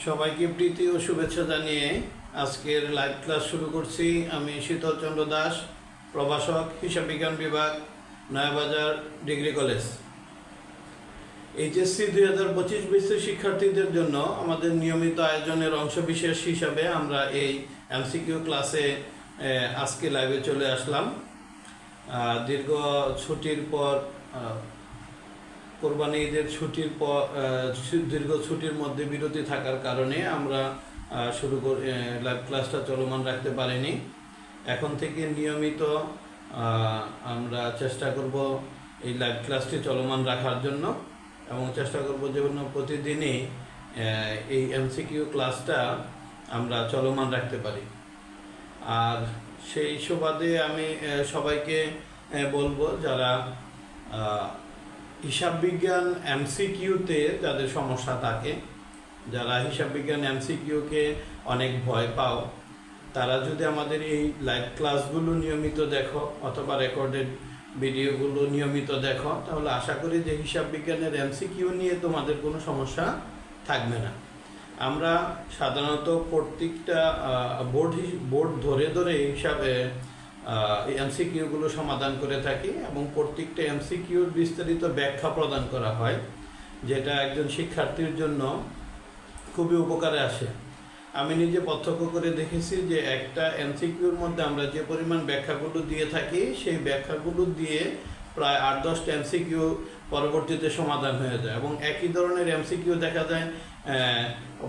সবাইকে প্রীতি ও শুভেচ্ছা জানিয়ে আজকের লাইভ ক্লাস শুরু করছি। আমি শীতল চন্দ্র দাস, প্রভাষক, হিসাব বিজ্ঞান বিভাগ, Nayabazar degree college. HSC 2025 BC শিক্ষার্থীদের জন্য আমাদের নিয়মিত আয়োজনের অংশবিশেষ হিসাবে আমরা এই এমসিকিউ ক্লাসে আজকে লাইভে চলে আসলাম। দীর্ঘ ছুটির পর, কোরবানি ঈদের ছুটির পর, দীর্ঘ ছুটির মধ্যে বিরতি থাকার কারণে আমরা লাইভ ক্লাসটা চলমান রাখতে পারিনি। এখন থেকে নিয়মিত আমরা চেষ্টা করব এই লাইভ ক্লাসটি চলমান রাখার জন্য, এবং চেষ্টা করব যেন প্রতিদিনই এই এমসিকিউ ক্লাসটা আমরা চলমান রাখতে পারি। আর সেই সুবাদে আমি সবাইকে বলবো, যারা হিসাব বিজ্ঞান এমসিকিউতে যাদের সমস্যা থাকে, যারা হিসাব বিজ্ঞান এমসিকিউকে অনেক ভয় পাও, তারা যদি আমাদের এই লাইভ ক্লাসগুলো নিয়মিত দেখো অথবা রেকর্ডেড ভিডিওগুলো নিয়মিত দেখো, তাহলে আশা করি যে হিসাব বিজ্ঞানের এমসিকিউ নিয়ে তোমাদের কোনো সমস্যা থাকবে না। আমরা সাধারণত প্রত্যেকটা বোর্ড ধরে ধরে হিসাবে এমসিকিউগুলো সমাধান করে থাকি, এবং প্রত্যেকটা এমসিকিউর বিস্তারিত ব্যাখ্যা প্রদান করা হয়, যেটা একজন শিক্ষার্থীর জন্য খুবই উপকারে আসে। আমি নিজে প্রত্যক্ষ করে দেখেছি যে একটা এমসিকিউর মধ্যে আমরা যে পরিমাণ ব্যাখ্যাগুলো দিয়ে থাকি, সেই ব্যাখ্যাগুলো দিয়ে প্রায় 8-10টা এমসিকিউ পরবর্তীতে সমাধান হয়ে যায়, এবং একই ধরনের এমসিকিউ দেখা যায়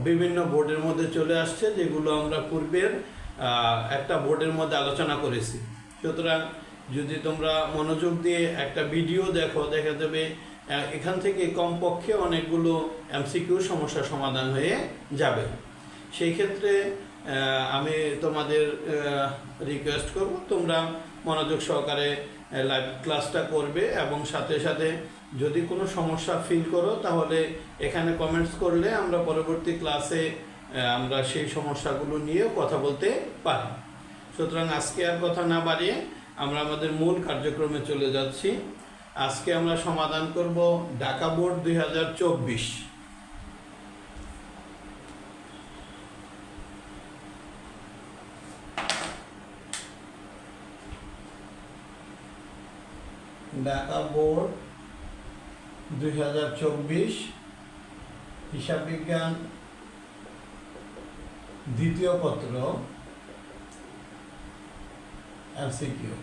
বিভিন্ন বোর্ডের মধ্যে চলে আসছে, যেগুলো আমরা পূর্বের একটা বোর্ডের মধ্যে আলোচনা করেছি। সুতরাং যদি তোমরা মনোযোগ দিয়ে একটা ভিডিও দেখো, দেখা যাবে এখান থেকে কমপক্ষে অনেকগুলো এমসিকিউ সমস্যার সমাধান হয়ে যাবে। সেই ক্ষেত্রে আমি তোমাদের রিকোয়েস্ট করব, তোমরা মনোযোগ সহকারে লাইভ ক্লাসটা করবে, এবং সাথে সাথে যদি কোনো সমস্যা ফিল করো তাহলে এখানে কমেন্টস করলে আমরা পরবর্তী ক্লাসে আমরা সেই সমস্যাগুলো নিয়ে কথা বলতে পারি। সুতরাং আজকে আর কথা না বাড়িয়ে আমরা আমাদের মূল কার্যক্রমে চলে যাচ্ছি। আজকে আমরা সমাধান করব ঢাকা বোর্ড 2024। ঢাকা বোর্ড 2024 হিসাব বিজ্ঞান দ্বিতীয় পত্র এমসিকিউ।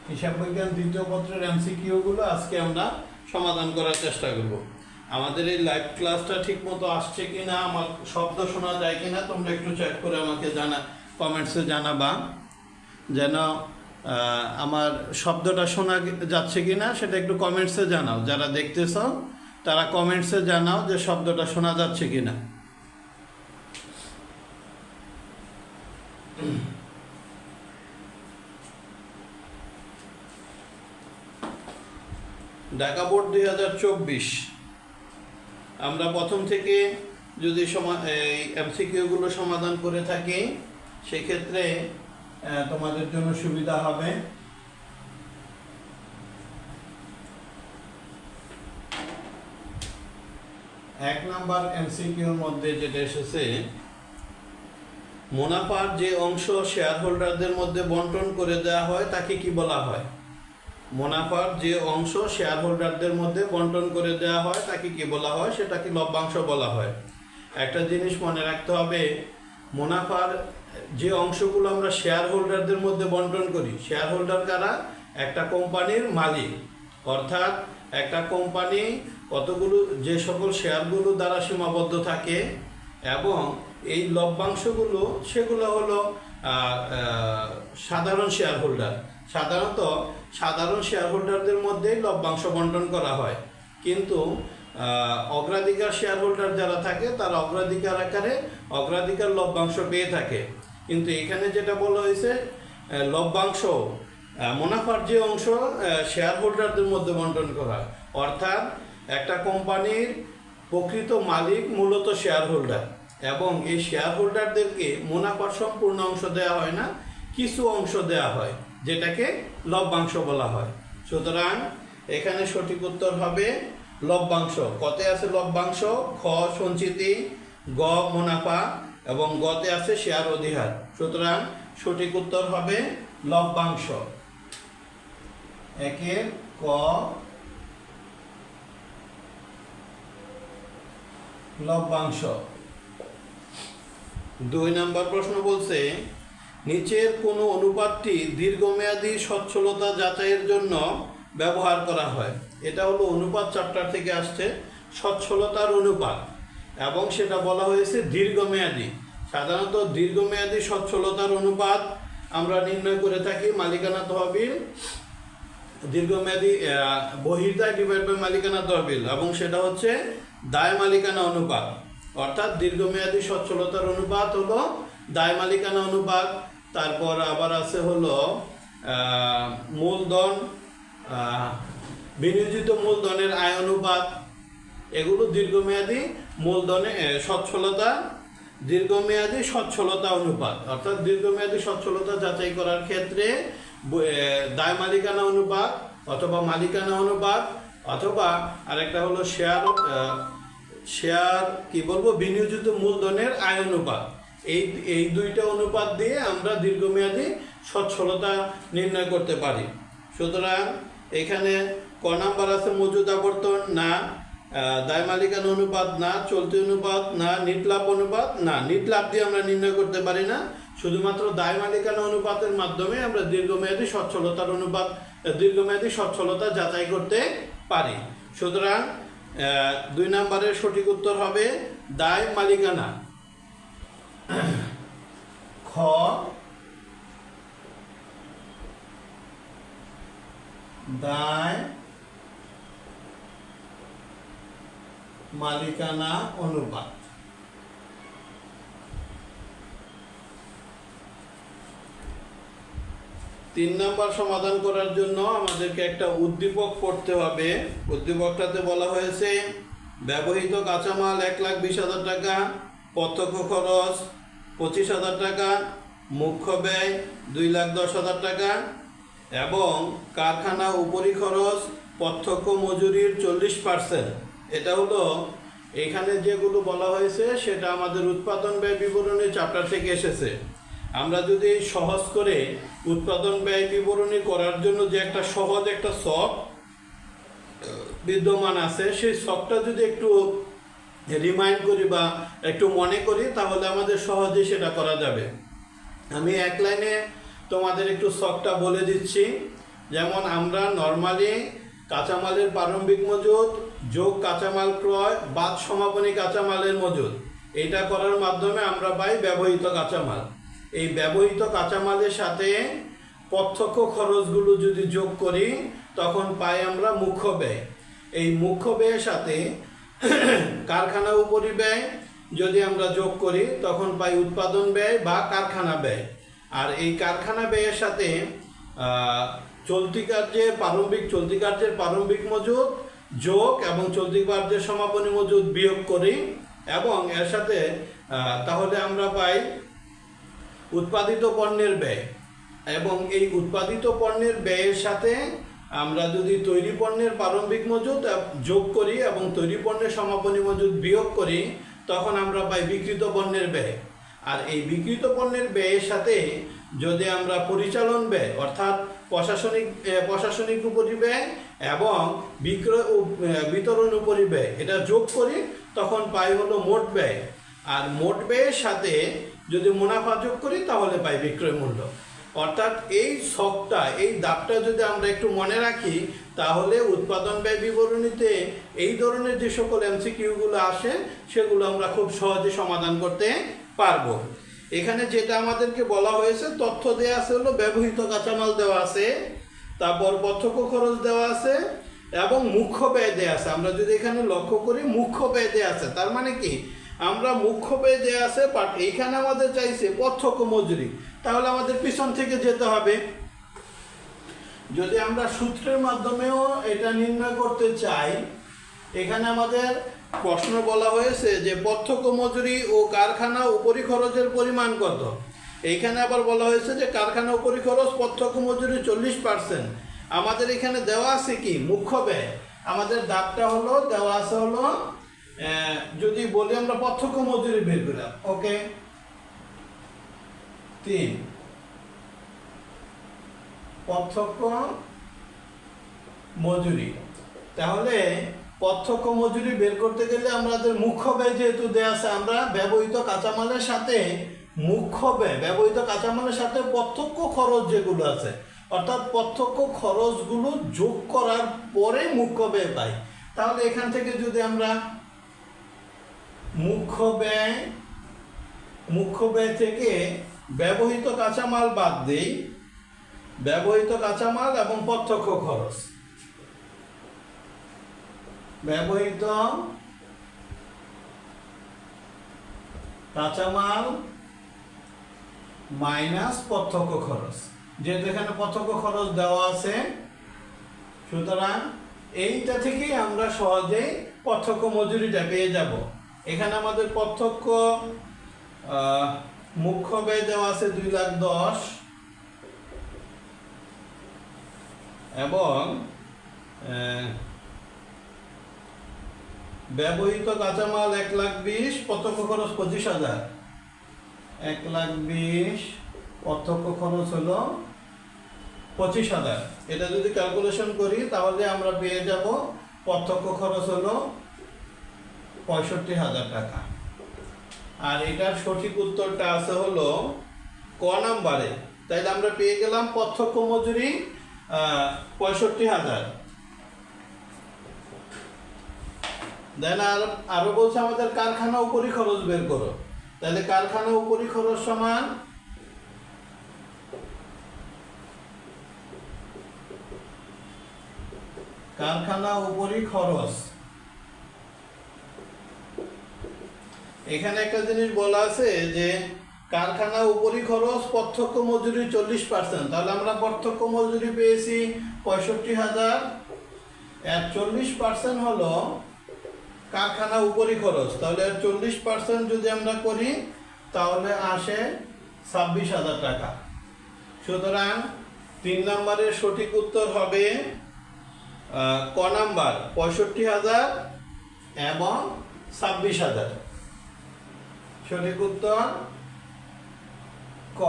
হিসাব বিজ্ঞান দ্বিতীয় পত্রের এমসিকিউগুলো আজকে আমরা সমাধান করার চেষ্টা করব। আমাদের এই লাইভ ক্লাসটা ঠিক মতো আসছে কিনা, আমার শব্দ শোনা যায় কিনা, তোমরা একটু চেক করে আমাকে কমেন্টসে জানাবা, যেন আমার শব্দটা শোনা যাচ্ছে কিনা সেটা একটু কমেন্টসে জানাও। যারা দেখতেছ তারা কমেন্টসে জানাও যে শব্দটা শোনা যাচ্ছে কিনা। ঢাকা বোর্ড 2024 আমরা প্রথম থেকে যদি এমসিকিউগুলো সমাধান করে থাকি, সেক্ষেত্রে তোমাদের জন্য সুবিধা হবে। এক নাম্বার এমসিকিউর মধ্যে যেটা এসেছে, মুনাফার যে অংশ শেয়ার হোল্ডারদের মধ্যে বন্টন করে দেওয়া হয় তাকে কি বলা হয়? মুনাফার যে অংশ শেয়ার হোল্ডারদের মধ্যে বন্টন করে দেওয়া হয় তাকে কি বলা হয়? সেটাকে লভ্যাংশ বলা হয়। একটা জিনিস মনে রাখতে হবে, মুনাফার যে অংশগুলো আমরা শেয়ার হোল্ডারদের মধ্যে বন্টন করি, শেয়ার হোল্ডার কারা? একটা কোম্পানির মালিক, অর্থাৎ একটা কোম্পানি কতগুলো যে সকল শেয়ারগুলো দ্বারা সীমাবদ্ধ থাকে, এবং এই লভ্যাংশগুলো সেগুলো হলো সাধারণ শেয়ার হোল্ডার। সাধারণত সাধারণ শেয়ার হোল্ডারদের মধ্যেই লভ্যাংশ বন্টন করা হয়, কিন্তু অগ্রাধিকার শেয়ার হোল্ডার যারা থাকে তারা অগ্রাধিকার আকারে অগ্রাধিকার লভ্যাংশ পেয়ে থাকে। কিন্তু এখানে যেটা বলা হয়েছে, লভ্যাংশ মুনাফার যে অংশ শেয়ার হোল্ডারদের মধ্যে বন্টন করা হয়, অর্থাৎ একটা কোম্পানির প্রকৃত মালিক মূলত শেয়ার হোল্ডার, এবং এই শেয়ার হোল্ডারদেরকে মুনাফার সম্পূর্ণ অংশ দেওয়া হয় না, কিছু অংশ দেওয়া হয়, যেটাকে লভ্যাংশ বলা হয়। সুতরাং এখানে সঠিক উত্তর হবে লভ্যাংশ। কতে আছে লভ্যাংশ? খ সঞ্চিতি, গ মুনাফা এবং গতে আছে শেয়ার অধিহার। সুতরাং সঠিক উত্তর হবে লভ্যাংশ। একের ক লভ্যাংশ। 2 নম্বর প্রশ্ন বলছে নিচের কোন অনুপাতটি দীর্ঘমেয়াদী সচ্ছলতা যাচাইয়ের জন্য ব্যবহার করা হয়। এটা হলো অনুপাত চ্যাপ্টার থেকে আসছে, সচ্ছলতার অনুপাত, এবং সেটা বলা হয়েছে দীর্ঘমেয়াদী। সাধারণত দীর্ঘমেয়াদী সচ্ছলতার অনুপাত আমরা নির্ণয় করে থাকি মালিকানা তহবিল দীর্ঘমেয়াদী বহির্দায় ডিভাইড বাই মালিকানা তহবিল, এবং সেটা হচ্ছে দায় মালিকানা অনুপাত। অর্থাৎ দীর্ঘমেয়াদী সচ্ছলতার অনুপাত হলো দায় মালিকানা অনুপাত। তারপর আবার আছে হলো মূলধন, বিনিয়োজিত মূলধনের আয় অনুপাত। এগুলো দীর্ঘমেয়াদী মূলধনে সচ্ছলতা, দীর্ঘমেয়াদী সচ্ছলতা অনুপাত। অর্থাৎ দীর্ঘমেয়াদী সচ্ছলতা যাচাই করার ক্ষেত্রে দায় মালিকানা অনুপাত অথবা মালিকানা অনুপাত, অথবা আরেকটা হলো শেয়ার কি বলবো বিনিয়োজিত মূলধনের আয় অনুপাত। এই দুইটা অনুপাত দিয়ে আমরা দীর্ঘমেয়াদী সচ্ছলতা নির্ণয় করতে পারি। সুতরাং এখানে ক নাম্বার আছে মজুদ আবর্তন না, দায় মালিকানা অনুপাত না, চলতি অনুপাত না, নিট লাভ অনুপাত না। নিট লাভ দিয়ে আমরা নির্ণয় করতে পারি না, শুধুমাত্র দায় মালিকানা অনুপাতের মাধ্যমে আমরা দীর্ঘমেয়াদী সচ্ছলতার অনুপাত, দীর্ঘমেয়াদী সচ্ছলতা যাচাই করতে পারি। সুতরাং 2 নম্বরের সঠিক উত্তর হবে দায় মালিকানা। খ দায় মালিকানা অনুপাত। 3 নম্বর সমাধান করার জন্য আমাদেরকে একটা উদ্দীপক পড়তে হবে। উদ্দীপকটাতে বলা হয়েছে ব্যবহৃত কাঁচামাল 1,20,000 টাকা, প্রত্যক্ষ খরচ 25,000 টাকা, মুখ্য ব্যয় 2,10,000 টাকা এবং কারখানা উপরি খরচ প্রত্যক্ষ মজুরির 40%। এটা হলো এখানে যেগুলো বলা হয়েছে সেটা আমাদের উৎপাদন ব্যয় বিবরণী চ্যাপ্টার থেকে এসেছে। আমরা যদি সহজ করে উৎপাদন ব্যয় বিবরণী করার জন্য যে একটা সহজ একটা ছক বিদ্যমান আছে, সেই ছকটা যদি একটু রিমাইন্ড করি বা একটু মনে করি তাহলে আমাদের সহজেই সেটা করা যাবে। আমি এক লাইনে তোমাদের একটু ছকটা বলে দিচ্ছি। যেমন আমরা নর্মালি কাঁচামালের প্রারম্ভিক মজুদ যোগ কাঁচামাল ক্রয় বাদ সমাপনী কাঁচামালের মজুদ, এটা করার মাধ্যমে আমরা পাই ব্যবহৃত কাঁচামাল। এই ব্যবহৃত কাঁচামালের সাথে প্রত্যক্ষ খরচগুলো যদি যোগ করি তখন পাই আমরা মুখ্য ব্যয়। এই মুখ্য ব্যয়ের সাথে কারখানা উপরিব্যয় যদি আমরা যোগ করি তখন পাই উৎপাদন ব্যয় বা কারখানা ব্যয়। আর এই কারখানা ব্যয়ের সাথে চলতি কার্যের প্রারম্ভিক মজুদ যোগ এবং চলতি কার্যের সমাপনী মজুদ বিয়োগ করি এবং এর সাথে তাহলে আমরা পাই উৎপাদিত পণ্যের ব্যয়। এবং এই উৎপাদিত পণ্যের ব্যয়ের সাথে আমরা যদি তৈরি পণ্যের প্রারম্ভিক মজুদ যোগ করি এবং তৈরি পণ্যের সমাপনী মজুদ বিয়োগ করি তখন আমরা পাই বিক্রিত পণ্যের ব্যয়। আর এই বিক্রিত পণ্যের ব্যয়ের সাথে যদি আমরা পরিচালন ব্যয় অর্থাৎ প্রশাসনিক উপরিব্যয় এবং বিক্রয় ও বিতরণ উপরিব্যয় এটা যোগ করি তখন পাই হলো মোট ব্যয়। আর মোট ব্যয়ের সাথে যদি মুনাফা যোগ করি তাহলে পাই বিক্রয় মূল্য। অর্থাৎ এই ছকটা, এই দাবটা যদি আমরা একটু মনে রাখি তাহলে উৎপাদন ব্যয় বিবরণীতে এই ধরনের যে সকল এমসিকিউগুলো আসে সেগুলো আমরা খুব সহজে সমাধান করতে পারবো। এখানে যেটা আমাদেরকে বলা হয়েছে তথ্য দেওয়া আছে হলো ব্যবহৃত কাঁচামাল দেওয়া আছে, তারপর প্রত্যক্ষ খরচ দেওয়া আছে এবং মুখ্য ব্যয় দেওয়া আছে। আমরা যদি এখানে লক্ষ্য করি মুখ্য ব্যয় দেওয়া আছে, তার মানে কি আমরা মুখ্য ব্যয় দেওয়া আছে বাট এইখানে আমাদের চাইছে প্রত্যক্ষ মজুরি, তাহলে আমাদের পিছন থেকে যেতে হবে। যদি আমরা সূত্রের মাধ্যমেও এটা নির্ণয় করতে চাই, এখানে আমাদের প্রশ্ন বলা হয়েছে যে প্রত্যক্ষ মজুরি ও কারখানা উপরি খরচের পরিমাণ কত। এইখানে আবার বলা হয়েছে যে কারখানা উপরি খরচ প্রত্যক্ষ মজুরি 40%। আমাদের এখানে দেওয়া আছে কি মুখ্য ব্যয়, আমাদের দাগটা হলো দেওয়া আছে হলো যদি বলি আমরা প্রত্যক্ষ মজুরি বের করলাম, ওকে 3 প্রত্যক্ষ মজুরি। তাহলে প্রত্যক্ষ মজুরি বের করতে গেলে আমাদের মুখ্য ব্যয় যেহেতু দেয়া আছে, আমরা ব্যবহৃত কাঁচামালের সাথে মুখ্য ব্যয়, ব্যবহৃত কাঁচামালের সাথে প্রত্যক্ষ খরচ যেগুলো আছে, অর্থাৎ প্রত্যক্ষ খরচগুলো যোগ করার পরে মুখ্য ব্যয় পাই। তাহলে এখান থেকে যদি আমরা মুখ্য ব্যয় থেকে ব্যবহৃত কাঁচামাল বাদ দেই, ব্যবহৃত কাঁচামাল এবং প্রত্যক্ষ খরচ, ব্যবহৃত কাঁচামাল মাইনাস প্রত্যক্ষ খরচ, যেহেতু এখানে প্রত্যক্ষ খরচ দেওয়া আছে, সুতরাং এইটা থেকেই আমরা সহজেই প্রত্যক্ষ মজুরিটা পেয়ে যাব। এখানে আমাদের প্রত্যক্ষ মুখ্য ব্যয় দেওয়া আছে 2,10,000 এবং ব্যবহৃত কাঁচামাল 1,20,000, প্রত্যক্ষ খরচ 25,000, 1,20,000 প্রত্যক্ষ খরচ হলো 25,000। এটা যদি ক্যালকুলেশন করি তাহলে আমরা পেয়ে যাব প্রত্যক্ষ খরচ হলো 65,000 টাকা। আর এটার সঠিক উত্তরটা আছে হলো ক নাম্বারে। তাইলে আমরা পেয়ে গেলাম প্রত্যক্ষ মজুরি 65,000। দেন আরো বলছে আমাদের কারখানা উপরি খরচ বের করো। তাহলে কারখানা উপরি খরচ সমান কারখানা উপরি খরচ। এখানে একটা জিনিস বলা আছে যে কারখানা উপরি খরচ প্রত্যক্ষ মজুরি 40%। তাহলে আমরা প্রত্যক্ষ মজুরি পেয়েছি 65,000, এর 40% হলো কারখানা উপরি খরচ। তাহলে 40% যদি আমরা করি তাহলে আসে 26,000 টাকা। সুতরাং 3 নম্বরের সঠিক উত্তর হবে ক নাম্বার 65,000 এবং 26,000। সঠিক উত্তর ক।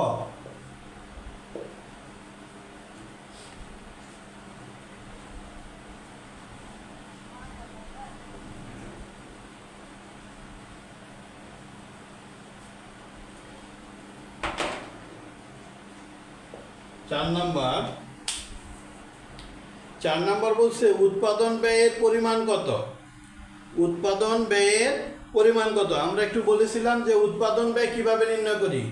4 নম্বর বলছে উৎপাদন ব্যয়ের পরিমাণ কত। উৎপাদন ব্যয়ের পরিমাণ কত? আমরা একটু বলেছিলাম যে উৎপাদন ব্যয় কিভাবে নির্ণয় করি,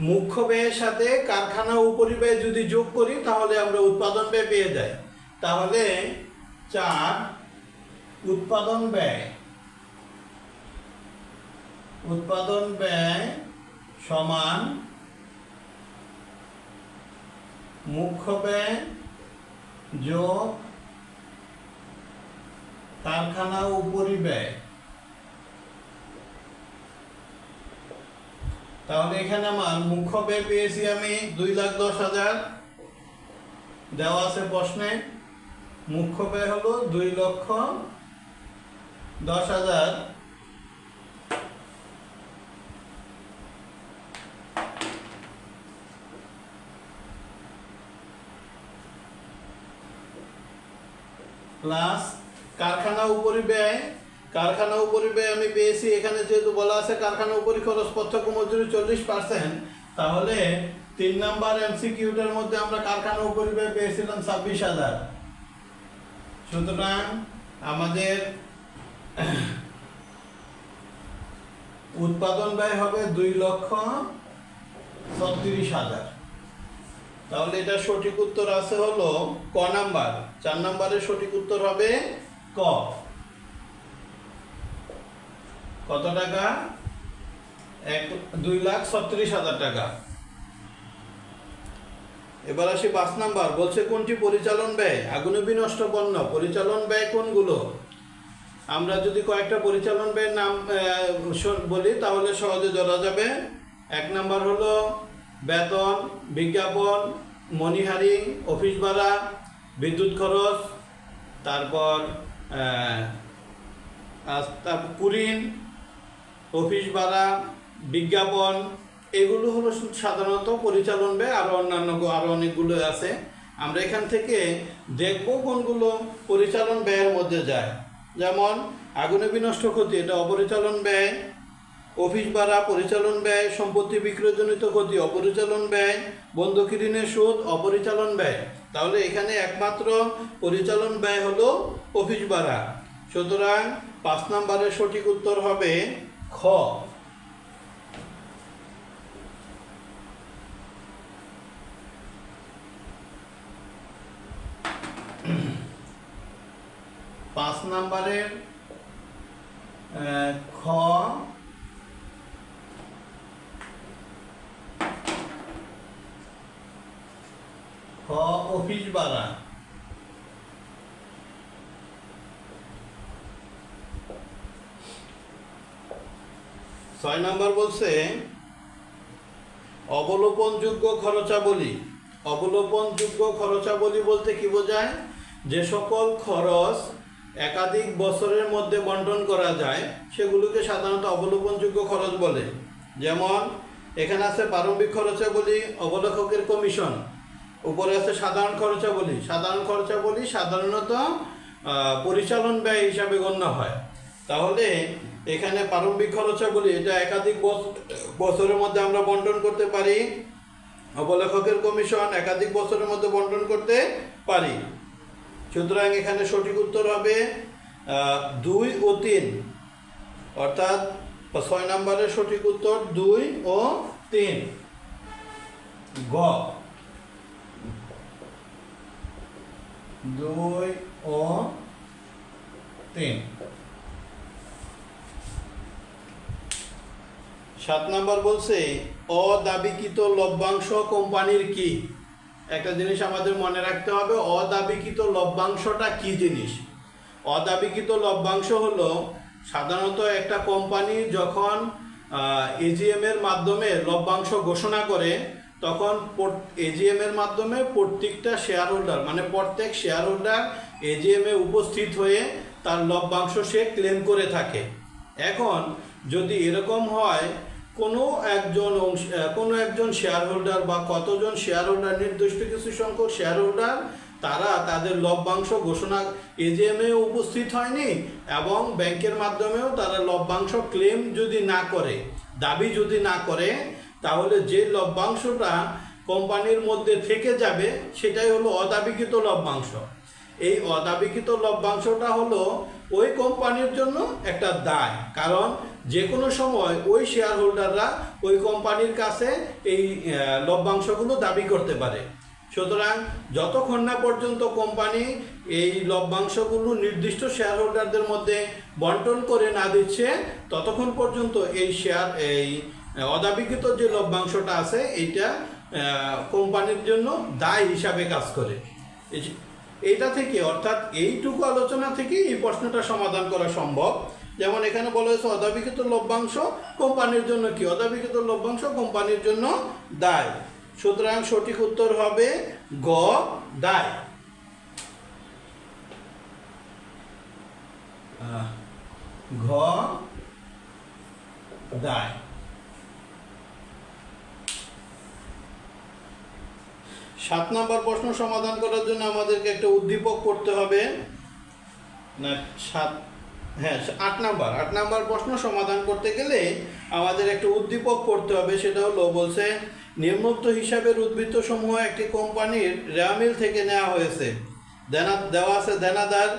মুখ্য ব্যয়ের সাথে কারখানা উপরি ব্যয় যদি যোগ করি তাহলে আমরা উৎপাদন ব্যয় পেয়ে যাই। তাহলে 4 উৎপাদন ব্যয় সমান মুখ্য ব্যয় যোগ কারখানা উপরি ব্যয়। তাহলে এখানে আমার মুখ্য ব্যয় পেয়েছি আমি 2,10,000, দেওয়া আছে প্রশ্নে মুখ্য ব্যয় হলো 2,10,000। প্লাস কারখানা উপরি ব্যয়, কারখানা উপরি ব্যয় আমি পেয়েছি, এখানে যেহেতু বলা আছে কারখানা উপরি খরচ প্রত্যক্ষ মজুরি 40%, তাহলে 3 নাম্বার এমসিকিউটার মধ্যে আমরা কারখানা উপরি ব্যয় পেয়েছিলাম 26,000। সুতরাং আমাদের উৎপাদন ব্যয় হবে 2,36,000। তাহলে এটা সঠিক উত্তর আছে হলো ক নাম্বার। 4 নম্বরের সঠিক উত্তর হবে ক। কত টাকা? 2,36,000 টাকা। এবার আসি 5 নাম্বার, বলছে কোনটি পরিচালন ব্যয়? আগুনে বিনষ্ট পণ্য পরিচালন ব্যয় কোনগুলো? আমরা যদি কয়েকটা পরিচালন ব্যয়ের নাম বলি তাহলে সহজে ধরা যাবে। 1 নাম্বার হলো বেতন, বিজ্ঞাপন, মনিহারি, অফিস ভাড়া, বিদ্যুৎ খরচ, তারপর কুরিন, অফিস ভাড়া, বিজ্ঞাপন, এগুলো হলো সাধারণত পরিচালন ব্যয়। আরও অনেকগুলো আছে। আমরা এখান থেকে দেখব কোনগুলো পরিচালন ব্যয়ের মধ্যে যায়। যেমন আগুনে বিনষ্ট ক্ষতি, এটা অপরিচালন ব্যয়। অফিস ভাড়া পরিচালন ব্যয়। সম্পত্তি বিক্রয়জনিত ক্ষতি অপরিচালন ব্যয়। বন্ধকি ঋণের সুদ অপরিচালন ব্যয়। তাহলে এখানে একমাত্র পরিচালন ব্যয় হলো অফিস ভাড়া। সুতরাং 5 নম্বরের সঠিক উত্তর হবে খ। 5 নম্বরের খ অফিস ভাড়া। 6 নম্বর বলছে অবলোপনযোগ্য খরচাবলী। অবলোপনযোগ্য খরচাবলী বলতে কি বোঝায়? যে সকল খরচ একাধিক বছরের মধ্যে বন্টন করা যায় সেগুলোকে সাধারণত অবলোপনযোগ্য খরচ বলে। যেমন এখানে আছে প্রারম্ভিক খরচাবলী, অবলেখকের কমিশন। উপরে আছে সাধারণ খরচাবলী। সাধারণ খরচাবলী সাধারণত পরিচালন ব্যয় হিসাবে গণ্য হয়। তাহলে এখানে প্রারম্ভিক খরচাবলী, এটা একাধিক বছরের মধ্যে আমরা বন্টন করতে পারি। অবলেখকের কমিশন একাধিক বছরের মধ্যে বন্টন করতে পারি। সুতরাং এখানে সঠিক উত্তর হবে 2 ও 3, অর্থাৎ 6 নম্বরের সঠিক উত্তর 2 ও 3। গ 2 ও 3। 7 নম্বর বলছে অদাবিকৃত লভ্যাংশ কোম্পানির কি? একটা জিনিস আমাদের মনে রাখতে হবে, অদাবিকৃত লভ্যাংশটা কি জিনিস। অদাবিকৃত লভ্যাংশ হলো সাধারণত একটা কোম্পানি যখন এজিএম এর মাধ্যমে লভ্যাংশ ঘোষণা করে, তখন এজিএম এর মাধ্যমে প্রত্যেকটা শেয়ার হোল্ডার, মানে প্রত্যেক শেয়ার হোল্ডার এজিএম এ উপস্থিত হয়ে তার লভ্যাংশ সে ক্লেম করে থাকে। এখন যদি এরকম হয় কোনো একজন শেয়ার হোল্ডার বা কতজন শেয়ার হোল্ডার, নির্দিষ্ট কিছু সংখ্যক শেয়ার হোল্ডার, তারা তাদের লভ্যাংশ ঘোষণা এজিএমে উপস্থিত হয়নি এবং ব্যাংকের মাধ্যমেও তারা লভ্যাংশ ক্লেম যদি না করে, দাবি যদি না করে, তাহলে যে লভ্যাংশটা কোম্পানির মধ্যে থেকে যাবে সেটাই হলো অদাবিকৃত লভ্যাংশ। এই অদাবিকৃত লভ্যাংশটা হলো ওই কোম্পানির জন্য একটা দায়, কারণ যে কোনো সময় ওই শেয়ার হোল্ডাররা ওই কোম্পানির কাছে এই লভ্যাংশগুলো দাবি করতে পারে। সুতরাং যতক্ষণ না পর্যন্ত কোম্পানি এই লভ্যাংশগুলো নির্দিষ্ট শেয়ার হোল্ডারদের মধ্যে বন্টন করে না দিচ্ছে, ততক্ষণ পর্যন্ত এই অদাবিকৃত যে লভ্যাংশটা আছে এইটা কোম্পানির জন্য দায় হিসাবে কাজ করে। এইটা থেকে, অর্থাৎ এইটুকু আলোচনা থেকে এই প্রশ্নটা সমাধান করা সম্ভব। যেমন এখানে বলা হয়েছে অদাবিকৃত লভ্যাংশ কোম্পানির জন্য কি? অদাবিকৃত লভ্যাংশ কোম্পানির জন্য দায়। সুতরাং সঠিক উত্তর হবে গ, দায়। ঘ, দায়। 7 নম্বর প্রশ্ন সমাধান করার জন্য আমাদেরকে একটা উদ্দীপক করতে হবে। না 8 নাম্বার প্রশ্ন সমাধান করতে গেলে আমাদের একটা উদ্দীপক করতে হবে। সেটা হলো, বলছে নিম্নোক্ত হিসাবের উদ্বৃত্ত সমূহ একটি কোম্পানির রেওয়ামিল থেকে নেওয়া হয়েছে। দেওয়া আছে দেনাদার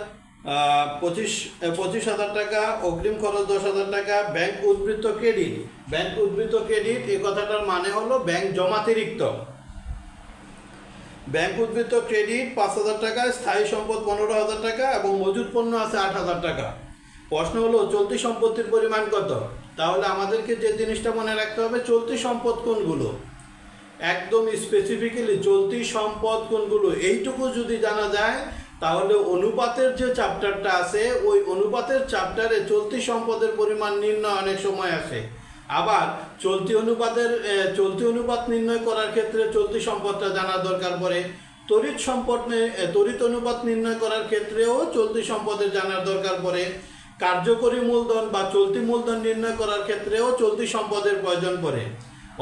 25,000 টাকা, অগ্রিম খরচ 10,000 টাকা, ব্যাংক উদ্বৃত্ত ক্রেডিট। ব্যাংক উদ্বৃত্ত ক্রেডিট এই কথাটার মানে হলো ব্যাংক জমাতিরিক্ত। ব্যাংক উদ্বৃত্ত ক্রেডিট 5,000 টাকা, স্থায়ী সম্পদ 15,000 টাকা এবং মজুদ পণ্য আছে 8,000 টাকা। প্রশ্ন হলো চলতি সম্পত্তির পরিমাণ কত? তাহলে আমাদেরকে যে জিনিসটা মনে রাখতে হবে, চলতি সম্পদ কোনগুলো, একদম স্পেসিফিক্যালি চলতি সম্পদ কোনগুলো, এইটুকু যদি জানা যায় তাহলে অনুপাতের যে চ্যাপ্টারটা আছে ওই অনুপাতের চ্যাপ্টারে চলতি সম্পদের পরিমাণ নির্ণয় অনেক সময় আসে। আবার চলতি অনুপাত নির্ণয় করার ক্ষেত্রে চলতি সম্পদটা জানার দরকার পড়ে। তড়িৎ অনুপাত নির্ণয় করার ক্ষেত্রেও চলতি সম্পদের জানার দরকার পড়ে। কার্যকরী মূলধন বা চলতি মূলধন নির্ণয় করার ক্ষেত্রেও চলতি সম্পদের প্রয়োজন পড়ে।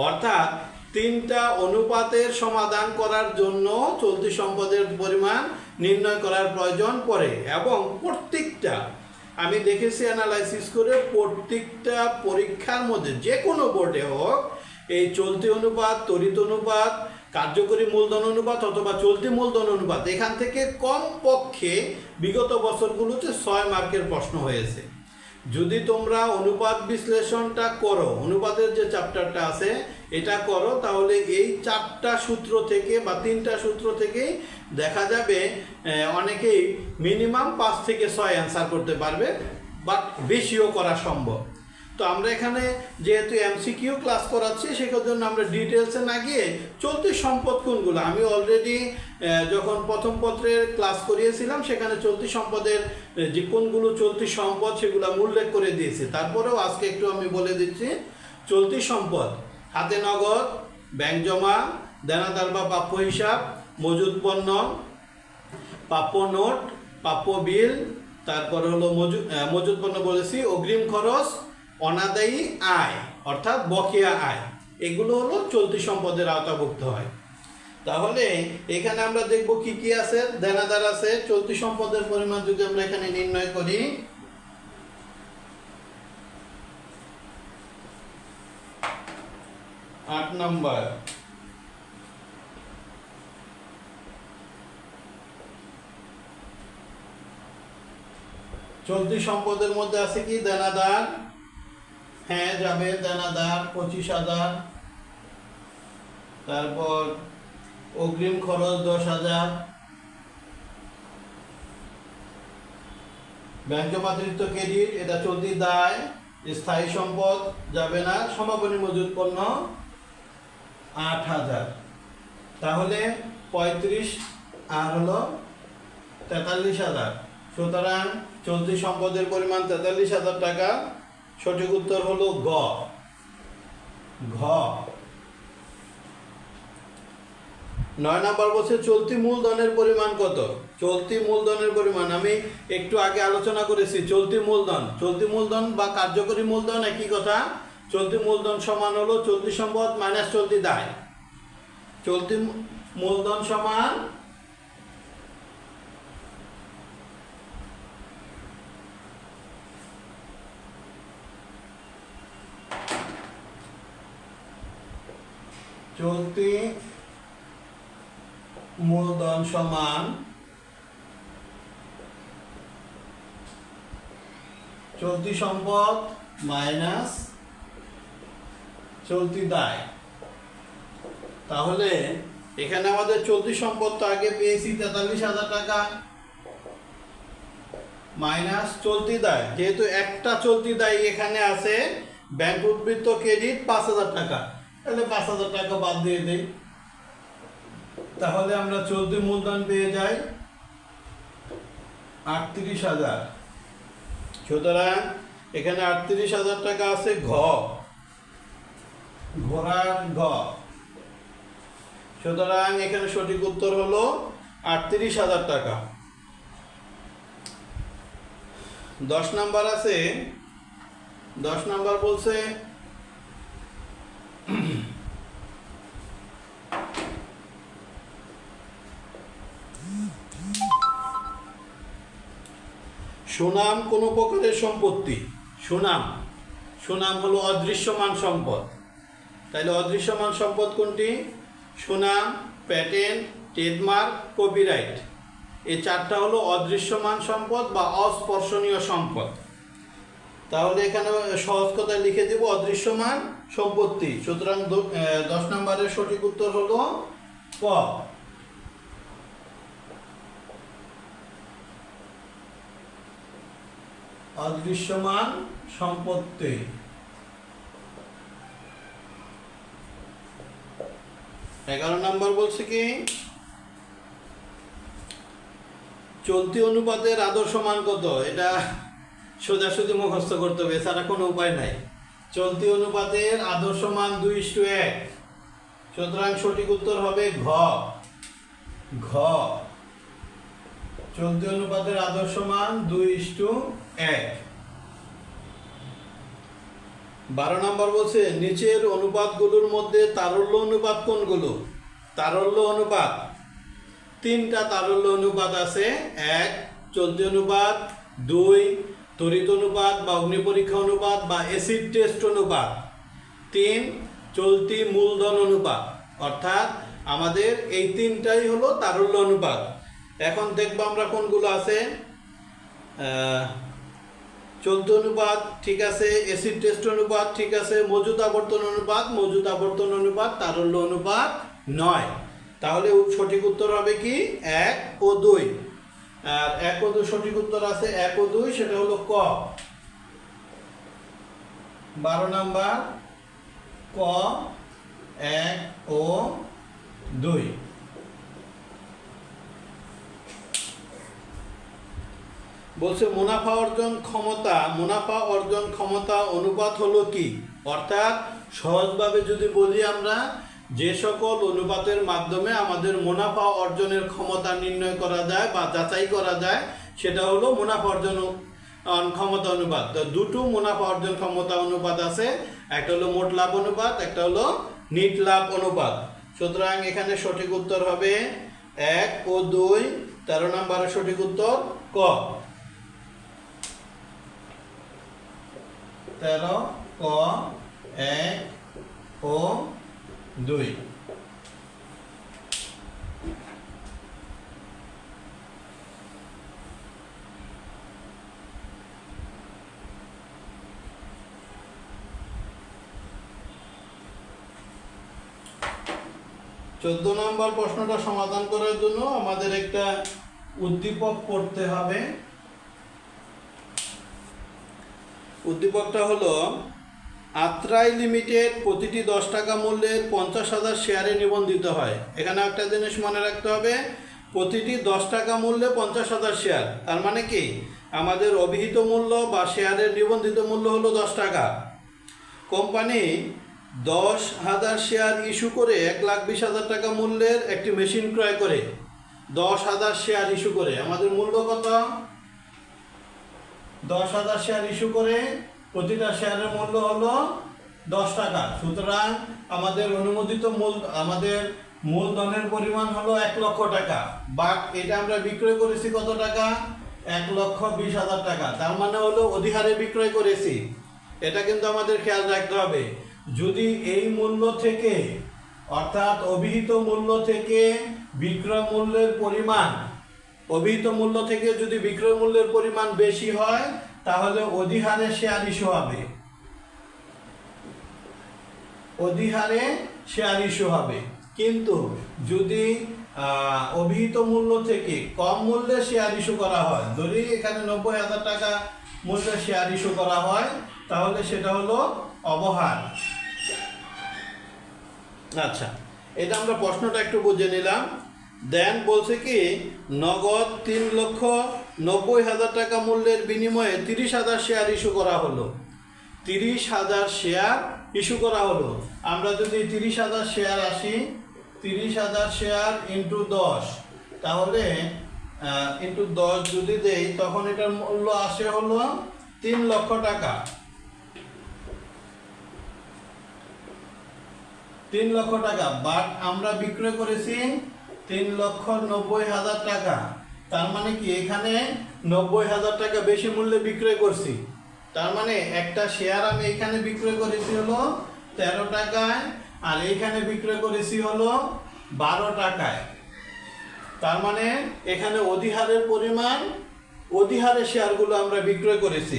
অর্থাৎ তিনটা অনুপাতের সমাধান করার জন্য চলতি সম্পদের পরিমাণ নির্ণয় করার প্রয়োজন পড়ে এবং প্রত্যেকটা আমি দেখেছি অ্যানালাইসিস করে প্রত্যেকটা পরীক্ষার মধ্যে যে কোনো বোর্ডে হোক এই চলতি অনুপাত, তড়িৎ অনুপাত, কার্যকরী মূলধন অনুপাত অথবা চলতি মূলধন অনুপাত এখান থেকে কমপক্ষে বিগত বছরগুলোতে 6 মার্কের প্রশ্ন হয়েছে। যদি তোমরা অনুপাত বিশ্লেষণটা করো, অনুপাতের যে চ্যাপ্টারটা আছে এটা করো, তাহলে এই 4টা সূত্র থেকে বা 3টা সূত্র থেকেই দেখা যাবে অনেকেই মিনিমাম 5 থেকে 6 অ্যান্সার করতে পারবে, বাট বেশিও করা সম্ভব। তো আমরা এখানে যেহেতু এমসিকিউ ক্লাস করাচ্ছি সেটার জন্য আমরা ডিটেলসে না গিয়ে চলতি সম্পদ কোনগুলো, আমি অলরেডি যখন প্রথম পত্রের ক্লাস করিয়েছিলাম সেখানে চলতি সম্পদের যে কোনগুলো চলতি সম্পদ সেগুলো উল্লেখ করে দিয়েছি। তারপরেও আজকে একটু আমি বলে দিচ্ছি। চলতি সম্পদ হাতে নগদ, ব্যাংক জমা, দেনাদার বা প্রাপ্য হিসাব, মজুদ পণ্য, প্রাপ্য নোট, প্রাপ্য বিল, তারপর হলো মজুদ পণ্য বলেছি, অগ্রিম খরচ, অনাদায়ী আয় অর্থাৎ বকেয়া আয়, এগুলো হলো চলতি সম্পদের আওতাভুক্ত হয়। তাহলে এখানে আমরা দেখব কি কি আছে। দেনাদার আছে, চলতি সম্পদের পরিমাণ যদি আমরা এখানে নির্ণয় করি, আট নম্বর চলতি সম্পদের মধ্যে আছে কি দেনাদার, হ্যাঁ যাবে দেনাদার 25,000, তারপর অগ্রিম খরচ 10,000, ব্যাংক জমাতিরিক্ত ক্রেডিট এটা চলতি দায়, স্থায়ী সম্পদ যাবে না, সমাপনী মজুদ পণ্য 8,000, তাহলে 35 আর হলো 43,000। সুতরাং চলতি সম্পদের পরিমাণ 43,000 টাকা। সঠিক উত্তর হলো ঘ। 9 নম্বর বলছে চলতি মূলধনের পরিমাণ কত। চলতি মূলধনের পরিমাণ আমি একটু আগে আলোচনা করেছি। চলতি মূলধন বা কার্যকরী মূলধন একই কথা। চলতি মূলধন সমান হলো চলতি সম্পদ মাইনাস চলতি দায়। চলতি মূলধন সমান চলতি মূলধন সমান চলতি সম্পদ মাইনাস চলতি দায়। তাহলে এখানে আমাদের চলতি সম্পদ তো আগে পেয়েছি 43,000 টাকা মাইনাস চলতি দায়, যেহেতু একটা চলতি দায় এখানে আছে ব্যাংক উদ্বৃত্ত ক্রেডিট 5,000 টাকা, তাহলে 5,000 টাকা বাদ দিয়ে দেই। তাহলে আমরা চলতি মূলধন পেয়ে যাই 38,000। সুতরাং এখানে 38,000 টাকা আছে ঘোড়ার ঘ। সুতরাং এখানে সঠিক উত্তর হলো 38,000 টাকা। 10 নাম্বার আছে। 10 নাম্বার বলছে সুনাম কোন প্রকারের সম্পত্তি। সুনাম হলো অদৃশ্যমান সম্পদ। তাহলে অদৃশ্যমান সম্পদ কোনটি? সুনাম, প্যাটেন্ট, ট্রেডমার্ক, কপিরাইট, এই 4টা হলো অদৃশ্যমান সম্পদ বা অস্পর্শনীয় সম্পদ। তাহলে এখানে সহজ কথায় লিখে দেব অদৃশ্যমান সম্পত্তি। সুতরাং 10 নম্বরের সঠিক উত্তর হলো ক। অদৃশ্যমান সম্পত্তি। 11 নম্বর বলছে কি চলতি অনুপাতের আদর্শ মান কত। এটা সোজাসুজি মুখস্থ করতে হবে, এছাড়া কোনো উপায় নাই। চলতি অনুপাতের আদর্শ মান 2:1। সুতরাং সঠিক উত্তর হবে ঘ। ঘ চলতি অনুপাতের আদর্শ মান 2:1। 12 নম্বর বলছে নিচের অনুপাতগুলোর মধ্যে তারল্য অনুপাত কোনগুলো? তারল্য অনুপাত, তিনটা তারল্য অনুপাত আছে। 1 চলতি অনুপাত, 2 তড়িৎ অনুপাত বা অগ্নি পরীক্ষা অনুপাত বা অ্যাসিড টেস্ট অনুপাত, 3 চলতি মূলধন অনুপাত। অর্থাৎ আমাদের এই তিনটাই হলো তারল্য অনুপাত। এখন দেখবো আমরা কোনগুলো আছে। চলতি অনুপাত ঠিক আছে, অ্যাসিড টেস্ট অনুপাত ঠিক আছে, মজুদ আবর্তন অনুপাত, মজুদ আবর্তন অনুপাত তারল্য অনুপাত নয়। তাহলে সঠিক উত্তর হবে কি 1 ও 2। আর 1 ও 2 সঠিক উত্তর আছে 1 ও 2, সেটা হলো ক। 12 নাম্বার ক 1 ও 2। বলছে মুনাফা অর্জন ক্ষমতা অনুপাত হলো কি? অর্থাৎ সহজভাবে যদি বলি আমরা, যে সকল অনুপাতের মাধ্যমে আমাদের মুনাফা অর্জনের ক্ষমতা নির্ণয় করা যায় বা যাচাই করা যায়, সেটা হলো মুনাফা অর্জন ক্ষমতা অনুপাত। তো দুটো মুনাফা অর্জন ক্ষমতা অনুপাত আছে, একটা হলো মোট লাভ অনুপাত, একটা হলো নিট লাভ অনুপাত। সুতরাং এখানে সঠিক উত্তর হবে 1 ও 2। 13 নম্বরের সঠিক উত্তর ক। 13 ক 1 ও 2। চোদ্দ নম্বর প্রশ্নটা সমাধান করার জন্য আমাদের একটা উদ্দীপক পড়তে হবে। উদ্দীপকটা হলো আত্রাই লিমিটেড প্রতিটি 10 টাকা মূল্যের 50,000 শেয়ারে নিবন্ধিত হয়। এখানে একটা জিনিস মনে রাখতে হবে, প্রতিটি 10 টাকা মূল্যে 50,000 শেয়ার। তার মানে কি আমাদের অভিহিত মূল্য বা শেয়ারের নিবন্ধিত মূল্য হলো 10 টাকা। কোম্পানি 10,000 শেয়ার ইস্যু করে 1,20,000 টাকা মূল্যের একটি মেশিন ক্রয় করে। 10,000 শেয়ার ইস্যু করে আমাদের মূল্য কত? 10,000 শেয়ার ইস্যু করে প্রতিটা শেয়ারের মূল্য হলো 10 টাকা। সুতরাং আমাদের অনুমোদিত আমাদের মূলধনের পরিমাণ হলো 1 লক্ষ টাকা। বাট এটা আমরা বিক্রয় করেছি কত টাকা? 1,20,000 টাকা। তার মানে হলো অধিহারে বিক্রয় করেছি। এটা কিন্তু আমাদের খেয়াল রাখতে হবে। যদি এই মূল্য থেকে, অর্থাৎ অভিহিত মূল্য থেকে বিক্রয় মূল্যের পরিমাণ, অভিহিত মূল্য থেকে যদি বিক্রয় মূল্যের পরিমাণ বেশি হয়, তাহলে অধিহারে শেয়ার ইস্যু হবে। অধিহারে শেয়ার ইস্যু হবে। কিন্তু যদি অভিহিত মূল্য থেকে কম মূল্যে শেয়ার ইস্যু করা হয়, ধরি এখানে 90,000 টাকা মূল্যে শেয়ার ইস্যু করা হয়, তাহলে সেটা হলো অবহার। আচ্ছা, এটা আমরা প্রশ্নটা একটু বুঝে নিলাম। দেন বলছে কি নগদ 3,90,000 টাকা মূল্যের বিনিময়ে 30,000 শেয়ার ইস্যু করা হলো। 30,000 শেয়ার ইস্যু করা হলো। আমরা যদি 30,000 শেয়ার আসি, 30,000 শেয়ার ইন্টু 10, তাহলে ইন্টু 10 যদি দেই, তখন এটার মূল্য আসে হলো 3 লক্ষ টাকা। 3 লক্ষ টাকা। বাট আমরা বিক্রয় করেছি 3,90,000 টাকা। তার মানে কি এখানে 90,000 টাকা বেশি মূল্যে বিক্রয় করছি। তার মানে একটা শেয়ার আমি এখানে বিক্রয় করেছি হলো 13 টাকায়, আর এইখানে বিক্রয় করেছি হলো 12 টাকায়। তার মানে এখানে অধিহারের পরিমাণ, অধিহারে শেয়ারগুলো আমরা বিক্রয় করেছি।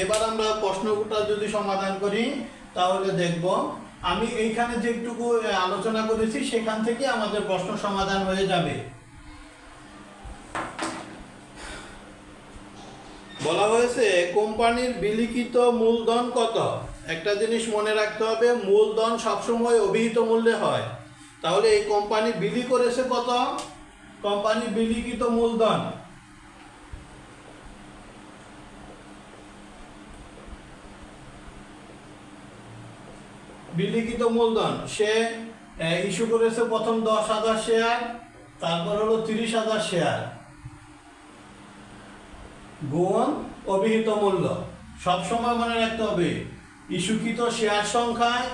এবার আমরা প্রশ্নটা যদি সমাধান করি, তাহলে দেখব আমি এইখানে যেটুকু আলোচনা করেছি সেখান থেকে আমাদের প্রশ্ন সমাধান হয়ে যাবে। বলা হয়েছে কোম্পানির বিলিখিত মূলধন কত। একটা জিনিস মনে রাখতে হবে, মূলধন সবসময় অভিহিত মূল্যে হয়। তাহলে এই কোম্পানি বিলি করেছে কত? কোম্পানি বিলিখিত মূলধন, বিলিখিত মূলধন সে ইস্যু করেছে প্রথম 10,000 শেয়ার, তারপর হলো 30,000 শেয়ার গুণ অভিহিত মূল্য। সবসময় মনে রাখতে হবে ইস্যুকৃত শেয়ার সংখ্যায়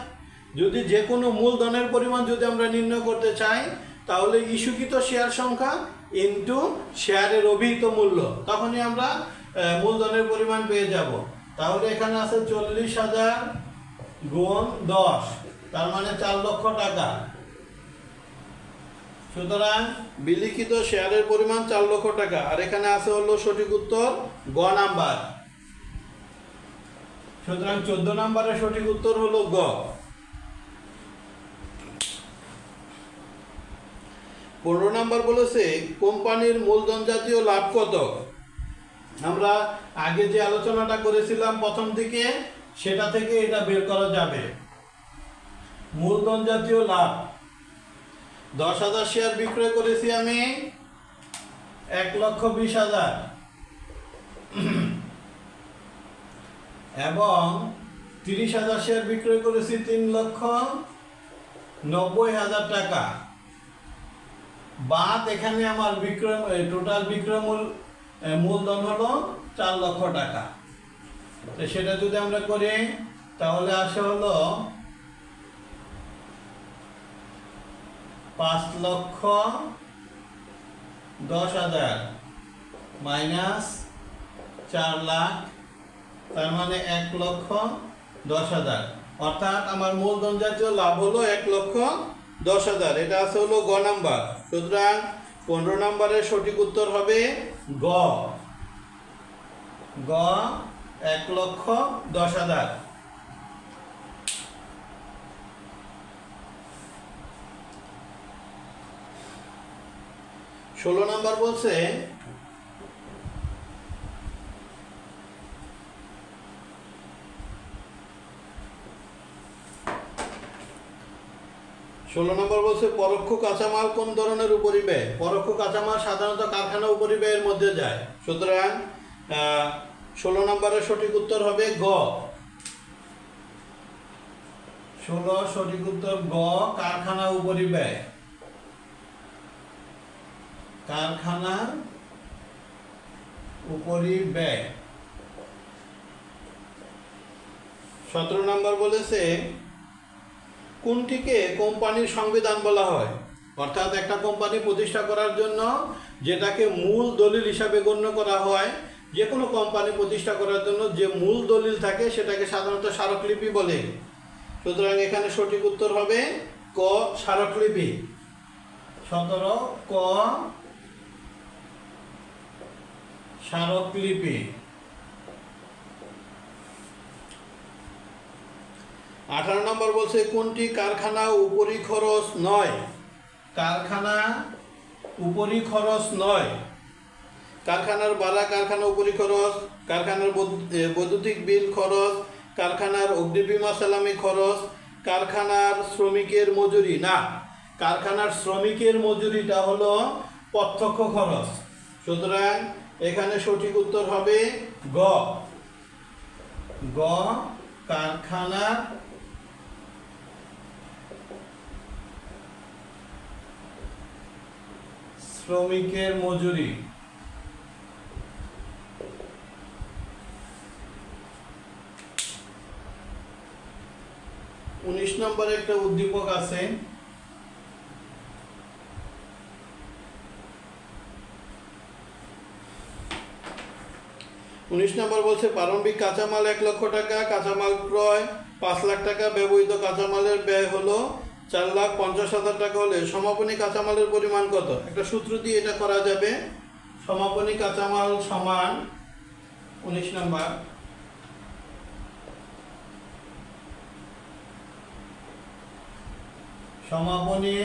যদি যে কোনো মূলধনের পরিমাণ যদি আমরা নির্ণয় করতে চাই তাহলে ইস্যুকৃত শেয়ার সংখ্যা ইনটু শেয়ারের অভিহিত মূল্য, তখনই আমরা মূলধনের পরিমাণ পেয়ে যাব। তাহলে এখানে আছে 40,000 গুণ 10, তার মানে 4 লক্ষ টাকা। সুতরাং বিলিখিত শেয়ারের পরিমাণ 4 লক্ষ টাকা। আর এখানে আছে হলো সঠিক উত্তর গ নাম্বার। সুতরাং 14 নম্বরের সঠিক উত্তর হলো গ। 15 নম্বর বলেছে কোম্পানির মূলধন জাতীয় লাভ কত। আমরা আগে যে আলোচনাটা করেছিলাম প্রথম দিকে সেটা থেকে এটা বের করা যাবে। মূলধন জাতীয় লাভ 10,000 শেয়ার বিক্রয় করেছি আমি 1,20,000 এবং 30,000 শেয়ার বিক্রয় করেছি 3,90,000 টাকা। বাদ এখানে আমার টোটাল বিক্রয় মূলধন হলো 4 লক্ষ টাকা। তো সেটা যদি আমরা করি তাহলে আসে হলো 5,10,000 মাইনাস 4 লাখ, তার মানে 1,10,000। অর্থাৎ আমার মূলধন জাতীয় লাভ হলো 1,10,000। এটা আছে হলো গ নাম্বার। সুতরাং 15 নম্বরের সঠিক উত্তর হবে গ। 1,10,000। 16 নম্বর বলছে 16 নম্বর বলছে পরোক্ষ কাঁচামাল কোন ধরনের উপরিব্যয়। পরোক্ষ কাঁচামাল সাধারণত কারখানা উপরিব্যয়ের মধ্যে যায়। সুতরাং 16 নম্বরের সঠিক উত্তর হবে গ। 16 সঠিক উত্তর গ, কারখানা উপরিব্যয়। কারখানার উপরিব্যয়। 17 নম্বর বলেছে কোনটিকে কোম্পানির সংবিধান বলা হয়। অর্থাৎ একটা কোম্পানি প্রতিষ্ঠা করার জন্য যেটাকে মূল দলিল হিসাবে গণ্য করা হয়, যে কোনো কোম্পানি প্রতিষ্ঠা করার জন্য যে মূল দলিল থাকে সেটাকে সাধারণত স্মারকলিপি বলে। সুতরাং এখানে সঠিক উত্তর হবে ক, স্মারকলিপি। 17 ক, স্মারকলিপি। 18 নম্বর বলছে কোনটি কারখানা উপরি খরচ নয়। কারখানা উপরি খরচ নয়। কারখানার ভাড়া, কারখানা উপরি খরচ, কারখানার বৈদ্যুতিক বিল খরচ, কারখানার অগ্নিবীমা সালামি খরচ, কারখানার শ্রমিকের মজুরি। না, কারখানার শ্রমিকের মজুরিটা হলো প্রত্যক্ষ খরচ। সুতরাং এখানে সঠিক উত্তর হবে গ। গ, কারখানার শ্রমিকের মজুরি। 19 নম্বরে একটা উদ্দীপক আছে। 19 নম্বর বলছে প্রারম্ভিক কাঁচামাল 1 লক্ষ টাকা, কাঁচামাল ক্রয় 5 লাখ টাকা, ব্যবহৃত কাঁচামালের ব্যয় হলো 4,50,000 টাকা হলে সমাপনী কাঁচামালের পরিমাণ কত। একটা সূত্র দিয়ে এটা করা যাবে। সমাপনী কাঁচামাল সমান 19 নম্বর সমাপনী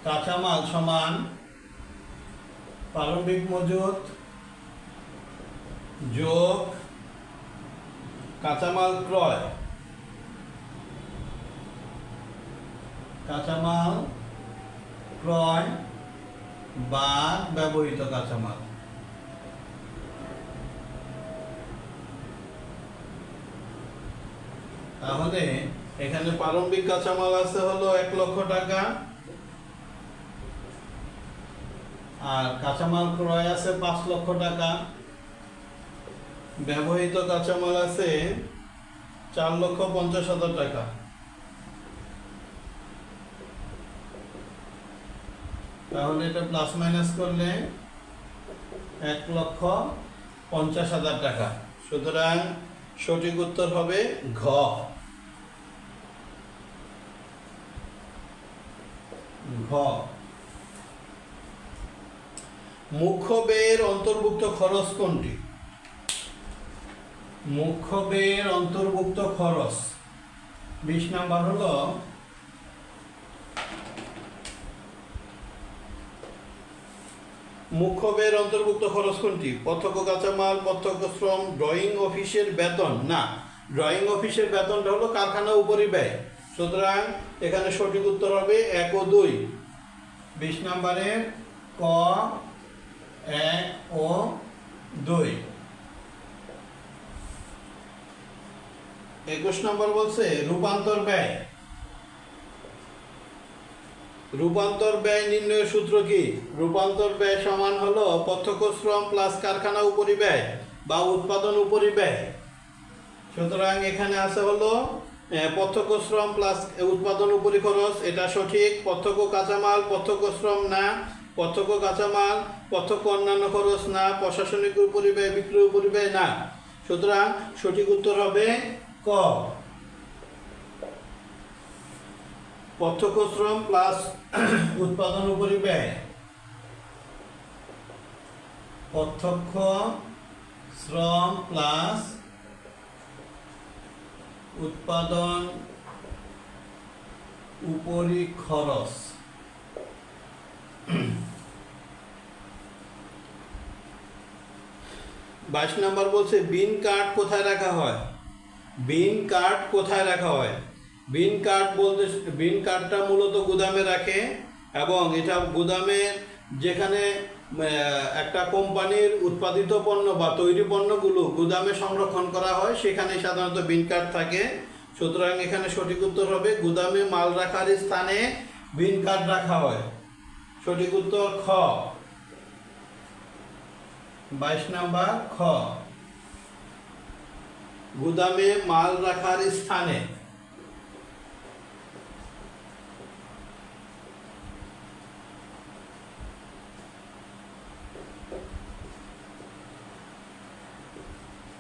কাঁচামাল সমান প্রারম্ভিক মজুত যোগ কাঁচামাল ক্রয়। কাঁচামাল ক্রয় বা ব্যবহৃত কাঁচামাল। তাহলে এখানে প্রারম্ভিক কাঁচামাল আছে হলো 1 লক্ষ টাকা, আর কাঁচামাল ক্রয় আছে 5 লক্ষ টাকা, ব্যবহৃত কাঁচামাল আছে 4,50,000 টাকা। তাহলে এটা প্লাস মাইনাস করলে 1,50,000 টাকা। সুতরাং সঠিক উত্তর হবে ঘ। ঘ। মুখ্য ব্যয়ের অন্তর্ভুক্ত খরচ কোনটি? মুখ্য ব্যয়ের অন্তর্ভুক্ত খরচ 20 নাম্বার হলো মুখ্য ব্যয়ের অন্তর্ভুক্ত খরচ কোনটি? প্রত্যক্ষ কাঁচামাল, প্রত্যক্ষ শ্রম, ড্রয়িং অফিসের বেতন। না, ড্রয়িং অফিসের বেতনটা হলো কারখানা উপরিব্যয়। সুতরাং এখানে সঠিক উত্তর হবে 1 ও 2। 20 নাম্বারের ক 1 ও 2। 21 নম্বর বলছে রূপান্তর ব্যয়। রূপান্তর ব্যয় নির্ণয়ের সূত্র কি? রূপান্তর ব্যয় সমান হলো প্রত্যক্ষ শ্রম প্লাস কারখানা উপরিব্যয় বা উৎপাদন উপরিব্যয়। সুতরাং এখানে আছে হলো প্রত্যক্ষ শ্রম প্লাস উৎপাদন উপরি খরচ, এটা সঠিক। প্রত্যক্ষ কাঁচামাল প্রত্যক্ষ শ্রম না, প্রত্যক্ষ কাঁচামাল প্রত্যক্ষ অন্যান্য খরচ না, প্রশাসনিক উপরিব্যয় বিক্রয় উপরিব্যয় না। সুতরাং সঠিক উত্তর হবে ক, প্রত্যক্ষ শ্রম প্লাস উৎপাদন উপরিব্যয়। প্রত্যক্ষ শ্রম প্লাস উৎপাদন উপরি খরচ। 22 নম্বর বলছে বিন কার্ড কোথায় রাখা হয়? বিন কার্ড কোথায় রাখা হয়? বিন কার্ড বলতে বিন কার্ডটা মূলত গুদামে রাখে, এবং এটা গুদামের যেখানে একটা কোম্পানির উৎপাদিত পণ্য বা তৈরি পণ্যগুলো গুদামে সংরক্ষণ করা হয় সেখানে সাধারণত বিন কার্ড থাকে। সুতরাং এখানে সঠিক উত্তর হবে গুদামে মাল রাখার স্থানে বিন কার্ড রাখা হয়। সঠিক উত্তর খ। 22 নাম্বার খ, গুদামে মাল রাখার স্থানে।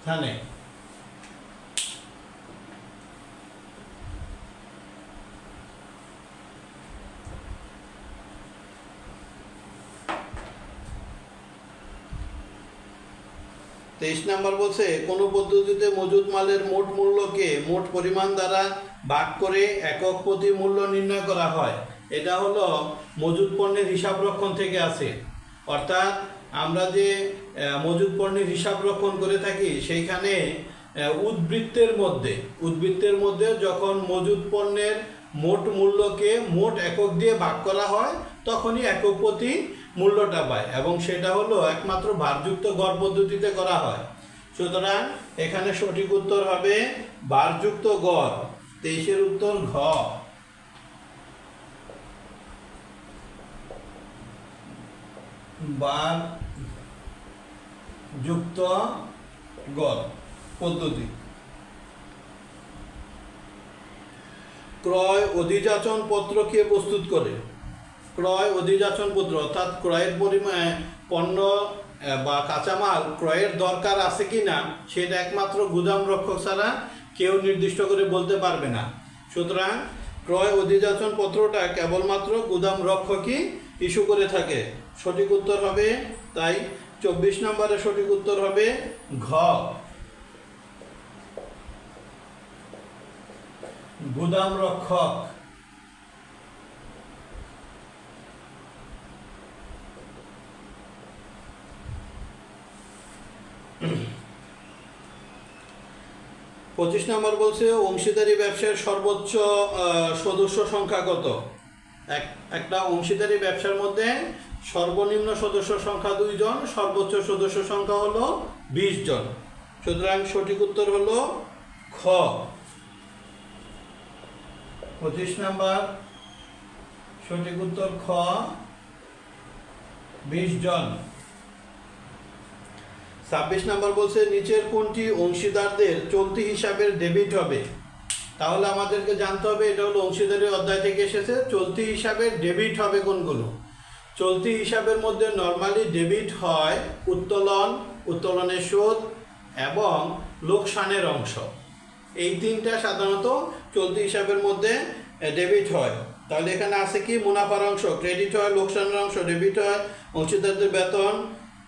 স্থানে। 23 নম্বর বলছে কোন পদ্ধতিতে মজুদ মালের মোট মূল্যকে মোট পরিমাণ দ্বারা ভাগ করে একক প্রতি মূল্য নির্ণয় করা হয়। এটা হলো মজুদ পণ্যের হিসাব রক্ষণ থেকে আছে। অর্থাৎ আমরা যে মজুদ পণ্যের হিসাব রক্ষণ করে থাকি সেইখানে উদ্বৃত্তের মধ্যে যখন মজুদ পণ্যের মোট মূল্যকে মোট একক দিয়ে ভাগ করা হয় তখনই একক প্রতি মূল্যটা পায়, এবং সেটা হলো একমাত্র ভারযুক্ত গড় পদ্ধতিতে করা হয়। সুতরাং এখানে সঠিক উত্তর হবে ভারযুক্ত গড়। 23-এর উত্তর ঘ। ভারযুক্ত গড় পদ্ধতি। ক্রয় অধিযাচন পত্র কে প্রস্তুত করে? ক্রয় অধিযাচন পত্র অর্থাৎ ক্রয়ের পরিমাণ পণ্য বা কাঁচামাল ক্রয়ের দরকার আছে কি না সেটা একমাত্র গুদাম রক্ষক ছাড়া কেউ নির্দিষ্ট করে বলতে পারবে না। সুতরাং ক্রয় অধিযাচন পত্রটা কেবলমাত্র গুদাম রক্ষকই ইস্যু করে থাকে। সঠিক উত্তর হবে তাই 24 নম্বরে সঠিক উত্তর হবে ঘ, গুদাম রক্ষক। 25 নম্বর বলছে অংশীদারি ব্যবসার সর্বোচ্চ সদস্য সংখ্যা কত? একটা অংশীদারি ব্যবসার মধ্যে সর্বনিম্ন সদস্য সংখ্যা 2 জন, সর্বোচ্চ সদস্য সংখ্যা হলো 20 জন। সুতরাং সঠিক উত্তর হলো খ। 25 নাম্বার সঠিক উত্তর খ 20 জন। 26 নাম্বার বলছে নিচের কোনটি অংশীদারদের চলতি হিসাবের ডেবিট হবে। তাহলে আমাদেরকে জানতে হবে, এটা হলো অংশীদারি অধ্যায় থেকে এসেছে, চলতি হিসাবের ডেবিট হবে কোনগুলো। চলতি হিসাবের মধ্যে নরমালি ডেবিট হয় উত্তোলন, উত্তোলনের সুদ এবং লোকসানের অংশ। এই তিনটা সাধারণত চলতি হিসাবের মধ্যে ডেবিট হয়। তাহলে এখানে আছে কি, মুনাফার অংশ ক্রেডিট হয়, লোকসানের অংশ ডেবিট হয়, অংশীদারদের বেতন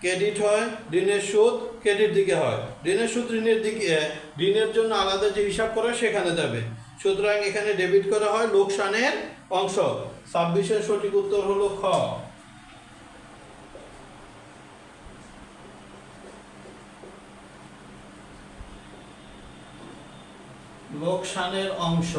ক্রেডিট হয়, ঋণের সুদ ক্রেডিট দিকে হয়, ঋণের সুদ ঋণের দিকে, ঋণের জন্য আলাদা যে হিসাব করা সেখানে যাবে। সুতরাং এখানে ডেবিট করা হয় লোকসানের অংশ। 26-এর সঠিক উত্তর হলো খ। লোকসানের অংশ।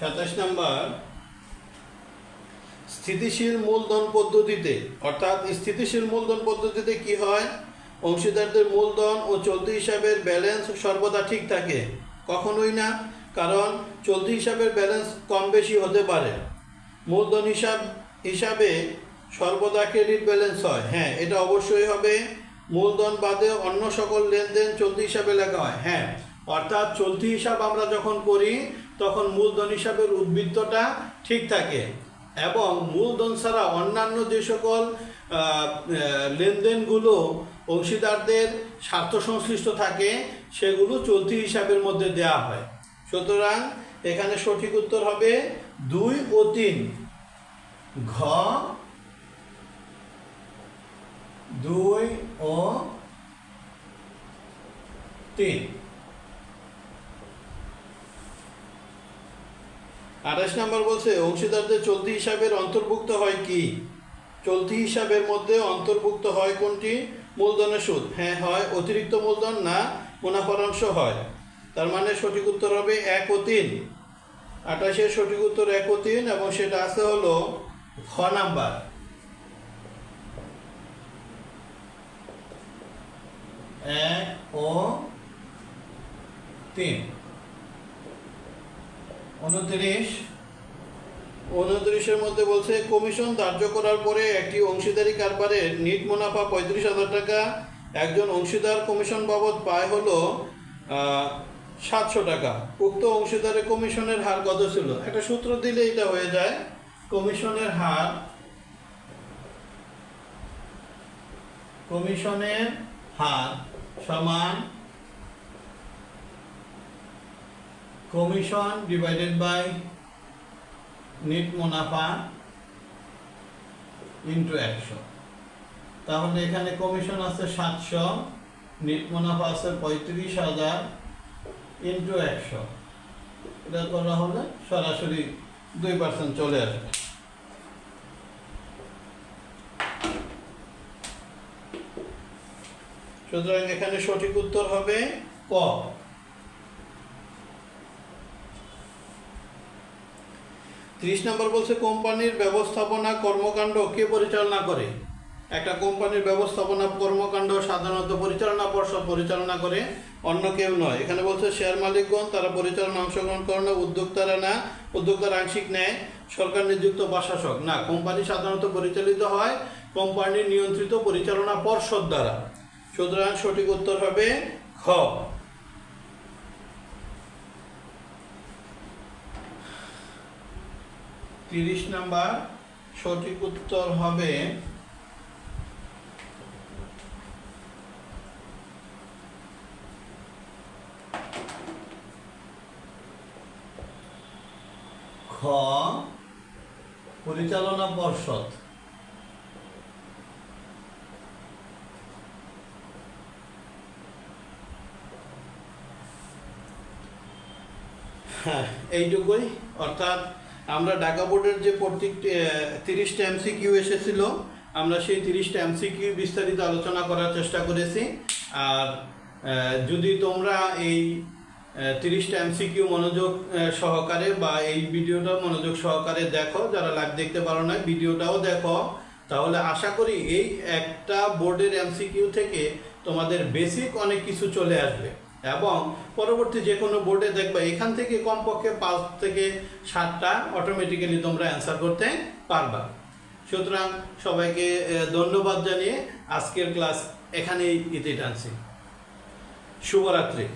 27 নাম্বার স্থিতিশীল মূলধন পদ্ধতিতে, অর্থাৎ স্থিতিশীল মূলধন পদ্ধতিতে কি হয়, অংশীদারদের মূলধন ও চলতি হিসাবের ব্যালেন্স সর্বদা ঠিক থাকে। কখনোই না, কারণ চলতি হিসাবের ব্যালেন্স কম বেশি হতে পারে। মূলধন হিসাবে সর্বদা ক্রেডিট ব্যালেন্স হয়, হ্যাঁ এটা অবশ্যই হবে। মূলধন বাদে অন্য সকল লেনদেন চলতি হিসাবে লেখা হয়, হ্যাঁ। অর্থাৎ চলতি হিসাব আমরা যখন করি তখন মূলধন হিসাবের উদ্বৃত্তটা ঠিক থাকে, এবং মূলধন ছাড়া অন্যান্য যে সকল লেনদেনগুলো অংশীদারদের স্বার্থ সংশ্লিষ্ট থাকে সেগুলো চলতি হিসাবের মধ্যে দেয়া হয়। সুতরাং এখানে সঠিক উত্তর হবে 2 ও 3, ঘ 2 ও 3। 28 নম্বর বলছে অংশীদারদের চলতি হিসাবের অন্তর্ভুক্ত হয় কি। চলতি হিসাবের মধ্যে অন্তর্ভুক্ত হয় কোনটি, মূলধনের সুদ, হ্যাঁ হয়। অতিরিক্ত মূলধন না, মুনাফার অংশ হয়। তার মানে সঠিক উত্তর হবে 1 ও 3। 28-এর সঠিক উত্তর 1 ও 3, এবং সেটা আছে হলো খ নাম্বার। 1 ও 3। 29-এর মধ্যে বলছে কমিশন ধার্য করার পরে একটি অংশীদারি কারবারের নিট মুনাফা 35,000 টাকা, একজন অংশীদার কমিশন বাবদ পায় হলো 700 টাকা। উক্ত অংশীদারের কমিশনের হার কত ছিল, একটা সূত্র দিলে এটা হয়ে যায়। কমিশনের হার সমান কমিশন ডিভাইডেড বাই নিট মুনাফা ইন্টু 100। তাহলে এখানে কমিশন আছে 700, নিট মুনাফা আছে 35,000 ইন্টু 100। এটা করা হলে সরাসরি 2% চলে আসবে। সুতরাং এখানে সঠিক উত্তর হবে ক। 30 নম্বর বলছে কোম্পানির ব্যবস্থাপনা কর্মকাণ্ড কে পরিচালনা করে। একটা কোম্পানির ব্যবস্থাপনা কর্মকাণ্ড সাধারণত পরিচালনা পর্ষদ পরিচালনা করে, অন্য কেউ নয়। এখানে বলছে শেয়ার মালিকগণ তারা পরিচালনা অংশগ্রহণ করে না, উদ্যোক্তারা না, উদ্যোক্তারা আংশিক নেয়, সরকার নিযুক্ত বা শাসক না। কোম্পানি সাধারণত পরিচালিত হয় কোম্পানির নিয়ন্ত্রিত পরিচালনা পর্ষদ দ্বারা। সুতরাং সঠিক উত্তর হবে খ। 30 নাম্বার সঠিক উত্তর হবে খ, পরিচালনা পর্ষদ। হ্যাঁ এইটুকুই। অর্থাৎ আমরা ঢাকা বোর্ডের যে প্রত্যেকটি 30টা এমসিকিউ এসেছিল, আমরা সেই 30টা এমসিকিউ বিস্তারিত আলোচনা করার চেষ্টা করেছি। আর যদি তোমরা এই 30টা এমসিকিউ মনোযোগ সহকারে বা এই ভিডিওটা মনোযোগ সহকারে দেখো। যারা লাইভ দেখতে পারো না, ভিডিওটাও দেখো, তাহলে আশা করি এই একটা বোর্ডের এমসিকিউ থেকে তোমাদের বেসিক অনেক কিছু চলে আসবে এবং পরবর্তী যে কোনো বোর্ডে দেখবে এখান থেকে কমপক্ষে 5 থেকে 7টা অটোমেটিক্যালি তোমরা অ্যান্সার করতে পারবা। সুতরাং সবাইকে ধন্যবাদ জানিয়ে আজকের ক্লাস এখানেই ইতি টানছি। শুভরাত্রি।